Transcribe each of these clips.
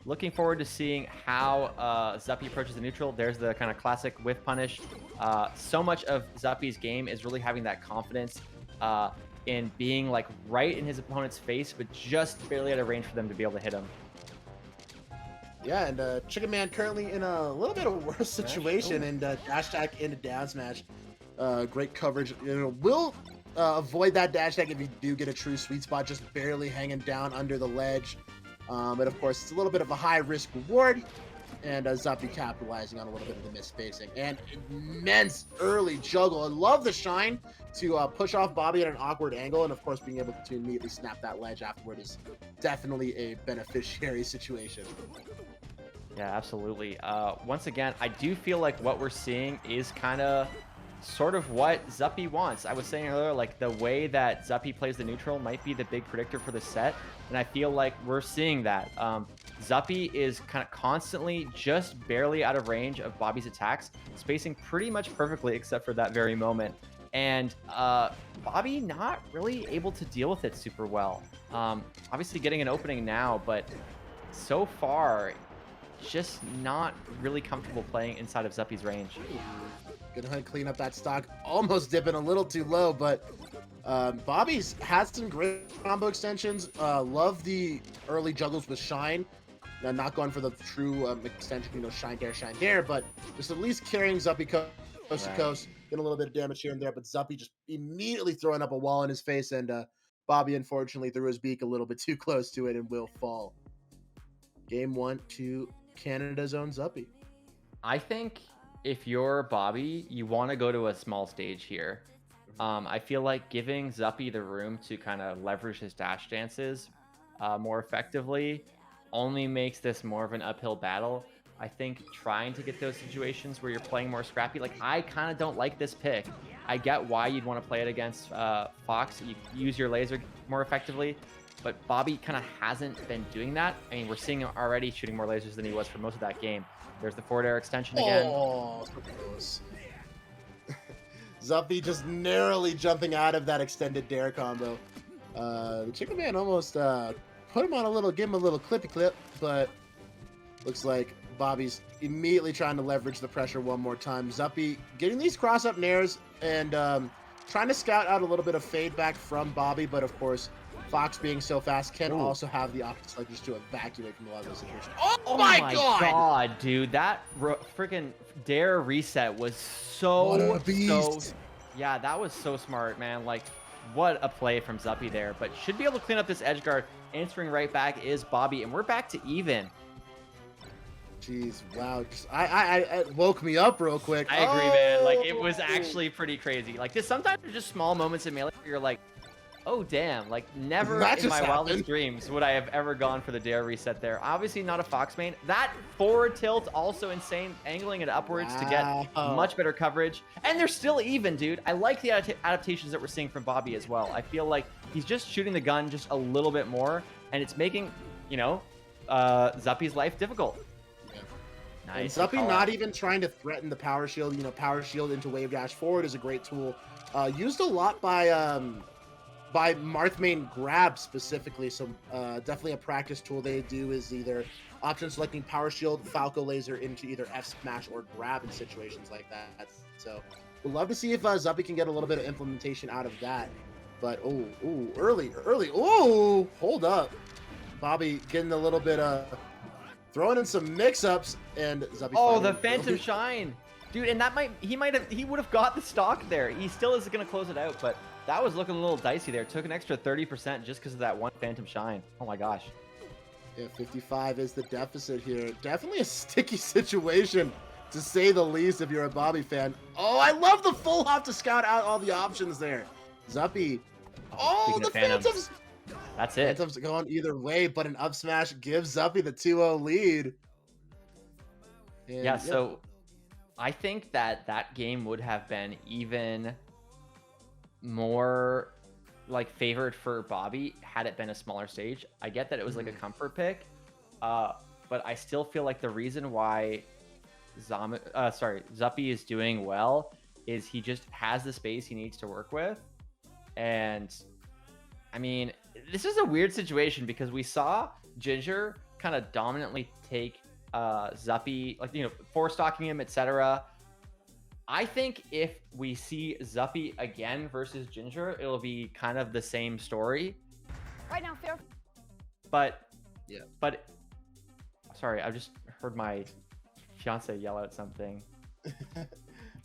Looking forward to seeing how Zuppy approaches the neutral. There's the kind of classic whiff punish. So much of Zuppy's game is really having that confidence in being like right in his opponent's face, but just barely out of range for them to be able to hit him. Yeah, and Chicken Man currently in a little bit of a worse situation, and dash attack into down smash. Great coverage. Will avoid that dash attack if you do get a true sweet spot, just barely hanging down under the ledge. But of course, it's a little bit of a high risk reward, and Zuppy capitalizing on a little bit of the misspacing and immense early juggle. I love the shine to push off Bobby at an awkward angle, and of course, being able to immediately snap that ledge afterward is definitely a beneficiary situation. Yeah, absolutely. Once again, I do feel like what we're seeing is kind of sort of what Zuppy wants. I was saying earlier, like the way that Zuppy plays the neutral might be the big predictor for the set, and I feel like we're seeing that. Zuppy is kind of constantly just barely out of range of Bobby's attacks, spacing pretty much perfectly except for that very moment. And Bobby not really able to deal with it super well. Obviously getting an opening now, but so far, just not really comfortable playing inside of Zuppy's range. Gonna hunt clean up that stock. Almost dipping a little too low, but Bobby's has some great combo extensions. Love the early juggles with Shine. Not going for the true extension, Shine Dare, but just at least carrying Zuppy coast to coast. Getting a little bit of damage here and there, but Zuppy just immediately throwing up a wall in his face, and Bobby unfortunately threw his beak a little bit too close to it and will fall. Game 1 to Canada's own Zuppy. I think if you're Bobby, you want to go to a small stage here. I feel like giving Zuppy the room to kind of leverage his dash dances more effectively only makes this more of an uphill battle. I think trying to get those situations where you're playing more scrappy, like I kind of don't like this pick. I get why you'd want to play it against Fox. You use your laser more effectively, but Bobby kind of hasn't been doing that. I mean, we're seeing him already shooting more lasers than he was for most of that game. There's the forward air extension again. Oh, so close. Zuppy just narrowly jumping out of that extended dare combo. The Chicken Man almost put him on give him a little clippy clip, but looks like Bobby's immediately trying to leverage the pressure one more time. Zuppy getting these cross up nairs and trying to scout out a little bit of fade back from Bobby, but of course, Fox being so fast can also have the option like just to evacuate from a lot of those situations. Oh my god, dude, that freaking dare reset was so yeah, that was so smart, man. Like, what a play from Zuppy there, but should be able to clean up this edge guard. Answering right back is Bobby, and we're back to even. Jeez, wow. I woke me up real quick. I agree, man. Like, it was actually pretty crazy. Like, this sometimes there's just small moments in Melee where you're like, oh, damn. Like, never in my wildest dreams would I have ever gone for the dare reset there. Obviously not a Fox main. That forward tilt, also insane. Angling it upwards to get much better coverage. And they're still even, dude. I like the adaptations that we're seeing from Bobby as well. I feel like he's just shooting the gun just a little bit more, and it's making, Zuppy's life difficult. Nice. And Zuppy not even trying to threaten the power shield. Power shield into wave dash forward is a great tool. Used a lot by Marth main grab specifically. So definitely a practice tool they do is either option selecting power shield, Falco laser into either F smash or grab in situations like that. So we'd love to see if Zuppy can get a little bit of implementation out of that. But early, hold up. Bobby getting a little bit throwing in some mix-ups, and Zuppy the Phantom Shine, dude, and he would have got the stock there. He still is going to close it out, but that was looking a little dicey there. Took an extra 30% just because of that one Phantom Shine. Oh my gosh. Yeah, 55 is the deficit here. Definitely a sticky situation, to say the least, if you're a Bobby fan. Oh, I love the full hop to scout out all the options there. Zuppy. Oh, the Phantoms. That's it. Phantoms going either way, but an up smash gives Zuppy the 2-0 lead. And, yeah, so I think that game would have been even more like favored for Bobby had it been a smaller stage. I get that it was like a comfort pick, but I still feel like the reason why Zuppy is doing well is he just has the space he needs to work with. And I mean, this is a weird situation because we saw Ginger kind of dominantly take Zuppy, like, you know, four stocking him, etc. I think if we see Zuppy again versus Ginger, it'll be kind of the same story. Right now, fair. But yeah. But sorry, I just heard my fiance yell out something.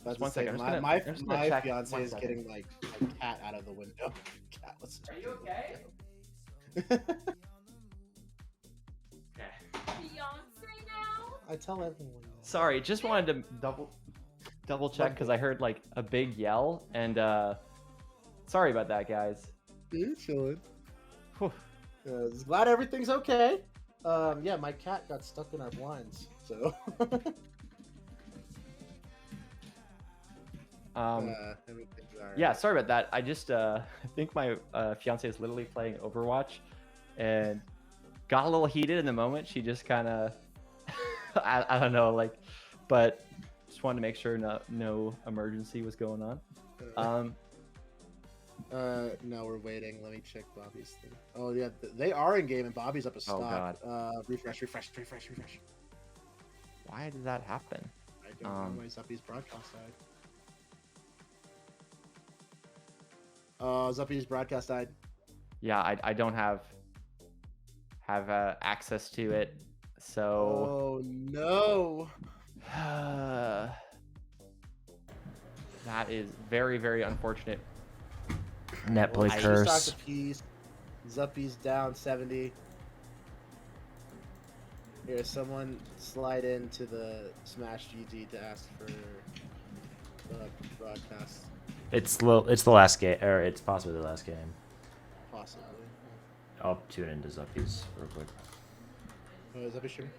Just one second. My fiance is getting like a cat out of the window. Cat, are you okay? Okay. Beyonce now? I tell everyone. Sorry, just wanted to double check because I heard like a big yell, and sorry about that, guys. You're chilling. Glad everything's okay. Yeah, my cat got stuck in our blinds, so. Yeah, sorry about that. I just I think my fiance is literally playing Overwatch and got a little heated in the moment. She just kind of I don't know, like, but just wanted to make sure no emergency was going on. No, we're waiting. Let me check Bobby's thing. Oh yeah, they are in game and Bobby's up a stock. Oh god. Refresh. Why did that happen? I don't know why Zuppy's broadcast died. Zuppy's broadcast died. Yeah, I don't have access to it, so. Oh no. That is very, very unfortunate. Net play curse. Zuppy's down 70. Here, someone slide into the Smash GG to ask for the broadcast. It's the last game, or it's possibly the last game. Possibly. I'll tune into Zuppy's real quick. Is Zuppy streaming?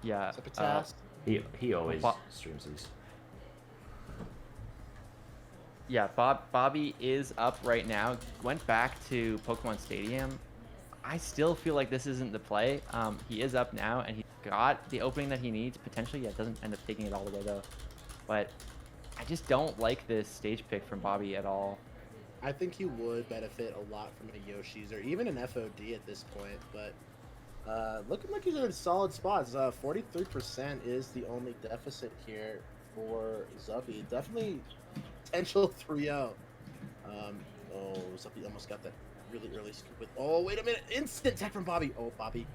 Yeah. Zuppy task? He always streams these. Yeah, Bobby is up right now. Went back to Pokemon Stadium. I still feel like this isn't the play. He is up now, and he got the opening that he needs. Potentially, yeah, doesn't end up taking it all the way, though. But I just don't like this stage pick from Bobby at all. I think he would benefit a lot from a Yoshi's or even an FOD at this point, but looking like he's in solid spots. 43% is the only deficit here for Zuppy. Definitely potential 3-0. Oh, Zuppy almost got that really early scoop with. Oh, wait a minute! Instant tech from Bobby. Oh, Bobby,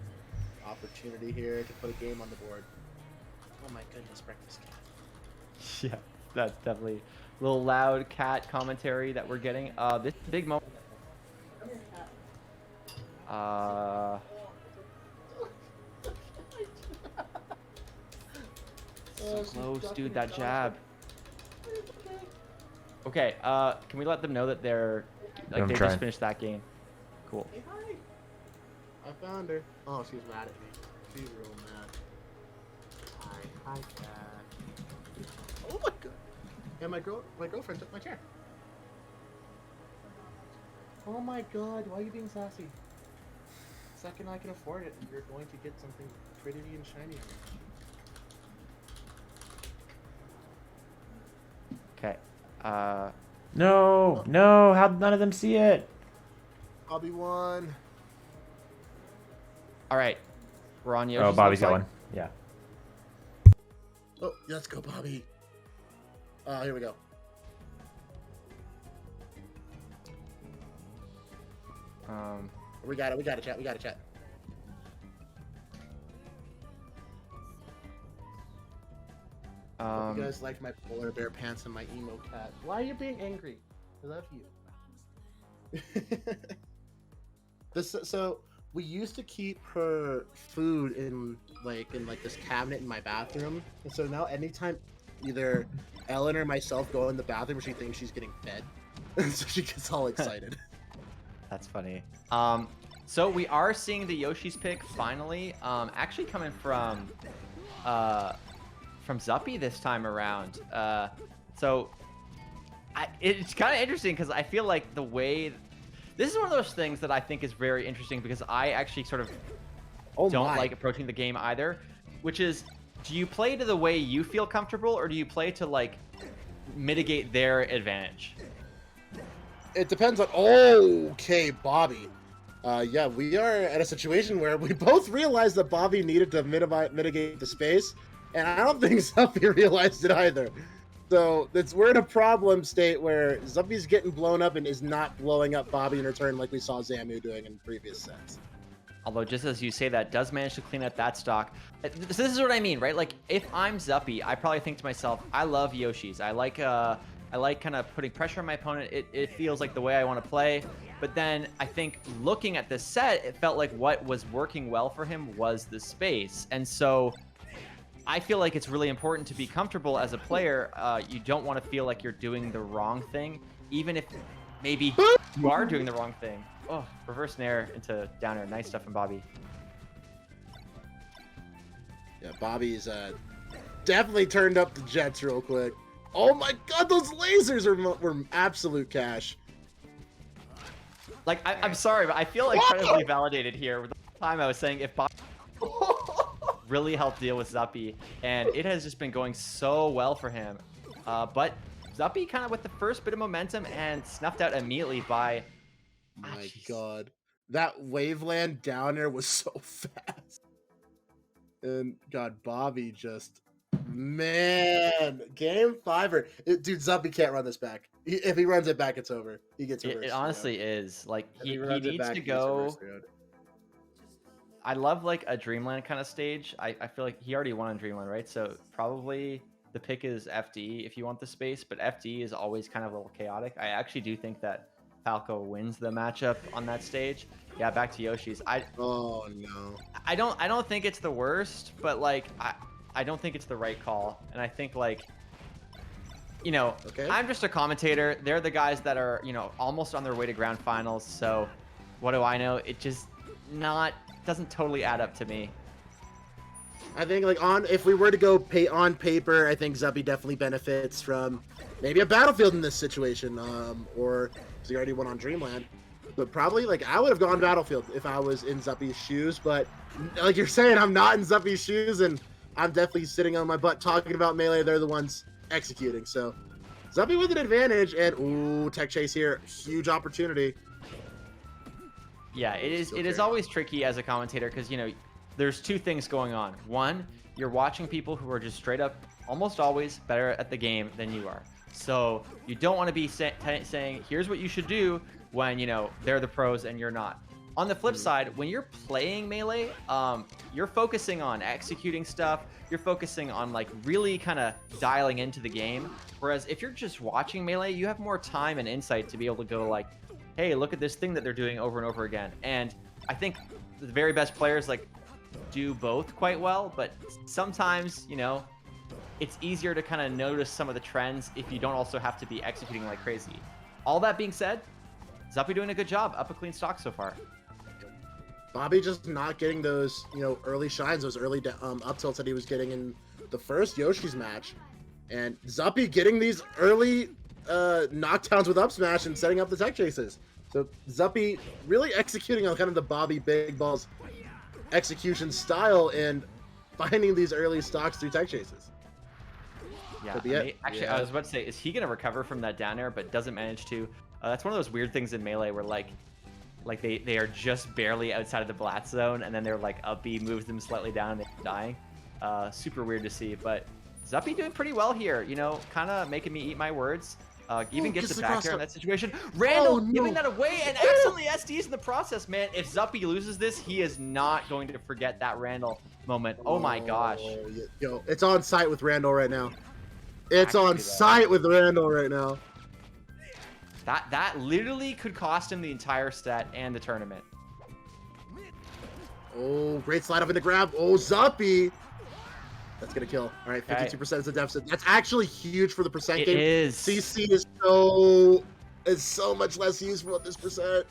opportunity here to put a game on the board. Oh my goodness, breakfast cat. Yeah, that's definitely a little loud cat commentary that we're getting. This big moment. So close, dude. That jab. Okay. Can we let them know that they're like they just finished that game? Cool. Hey, hi. I found her. Oh, she's mad at me. She's real mad. Hi, cat. Oh my god. And my girlfriend took my chair. Oh my god, why are you being sassy? Second I can afford it, you're going to get something pretty and shiny. Okay. No, how'd none of them see it? Bobby won. All right. We're on Yoshi's. Oh, Bobby's got one. Yeah. Oh, let's go, Bobby. Here we go. We got it, chat. We got it, chat. You guys liked my polar bear pants and my emo cat. Why are you being angry? I love you. So we used to keep her food in this cabinet in my bathroom, and so now anytime either Ellen or myself go in the bathroom, she thinks she's getting fed, so she gets all excited. That's funny. So we are seeing the Yoshi's pick finally. Actually coming from Zuppy this time around. So it's kind of interesting because I feel like the way this is one of those things that I think is very interesting because I actually sort of don't like approaching the game either, which is, do you play to the way you feel comfortable or do you play to like mitigate their advantage? It depends on. Okay, Bobby. Yeah, we are at a situation where we both realized that Bobby needed to mitigate the space, and I don't think Zuppy realized it either. So we're in a problem state where Zuppy's getting blown up and is not blowing up Bobby in return like we saw Zamu doing in previous sets. Although, just as you say that, does manage to clean up that stock. This is what I mean, right? Like, if I'm Zuppy, I probably think to myself, I love Yoshi's. I like kind of putting pressure on my opponent. It feels like the way I want to play. But then I think looking at this set, it felt like what was working well for him was the space. And so I feel like it's really important to be comfortable as a player. You don't want to feel like you're doing the wrong thing, even if maybe you are doing the wrong thing. Oh, reverse nair into down air. Nice stuff from Bobby. Yeah, Bobby's definitely turned up the jets real quick. Oh my god, those lasers were absolute cash. Like, I'm sorry, but I feel incredibly validated here. The whole time I was saying if Bobby really helped deal with Zuppy, and it has just been going so well for him. But Zuppy kind of with the first bit of momentum and snuffed out immediately by... My god. That waveland down there was so fast. And god, Bobby just... Man, game 5 dude, Zuppy can't run this back. If he runs it back, it's over. He gets reversed. It honestly is. Like, he needs back, to go... I love like a Dreamland kind of stage. I feel like he already won on Dreamland, right? So probably the pick is FD if you want the space, but FD is always kind of a little chaotic. I actually do think that Falco wins the matchup on that stage. Yeah, back to Yoshi's. Oh no. I don't think it's the worst, but like I don't think it's the right call. And I think like, you know, okay. I'm just a commentator. They're the guys that are, you know, almost on their way to grand finals. So what do I know? It just doesn't totally add up to me. I think like if we were to go on paper, I think Zuppy definitely benefits from maybe a Battlefield in this situation, or because he already won on Dreamland. But probably like I would have gone Battlefield if I was in Zuppy's shoes. But like you're saying, I'm not in Zuppy's shoes, and I'm definitely sitting on my butt talking about Melee. They're the ones executing. So Zuppy with an advantage, and ooh, tech chase here, huge opportunity. Yeah, it is always tricky as a commentator because, you know, there's two things going on. One, you're watching people who are just straight up almost always better at the game than you are. So you don't want to be saying, here's what you should do when, you know, they're the pros and you're not. On the flip side, when you're playing Melee, you're focusing on executing stuff. You're focusing on like really kind of dialing into the game. Whereas if you're just watching Melee, you have more time and insight to be able to go like, hey, look at this thing that they're doing over and over again. And I think the very best players like do both quite well, but sometimes, you know, it's easier to kind of notice some of the trends if you don't also have to be executing like crazy. All that being said, Zuppy doing a good job, up a clean stock so far. Bobby just not getting those, you know, early shines, those early up tilts that he was getting in the first Yoshi's match. And Zuppy getting these early knockdowns with up smash and setting up the tech chases. So Zuppy really executing on kind of the Bobby Big Balls execution style and finding these early stocks through tech chases. Yeah, actually, I was about to say, is he going to recover from that down air, but doesn't manage to? That's one of those weird things in Melee where like they are just barely outside of the blast zone, and then they're like up B moves them slightly down and they're dying. Super weird to see, but Zuppy doing pretty well here, you know, kind of making me eat my words. Even gets the back air in that situation. Randall giving that away and accidentally SDs in the process, man. If Zuppy loses this, he is not going to forget that Randall moment. Oh my gosh. Yo, it's on site with Randall right now. It's on site with Randall right now. That literally could cost him the entire set and the tournament. Oh, great slide up in the grab. Oh, Zuppy. That's going to kill. All right, 52% is the deficit. That's actually huge for the percent game. It is. CC is so much less useful at this percent.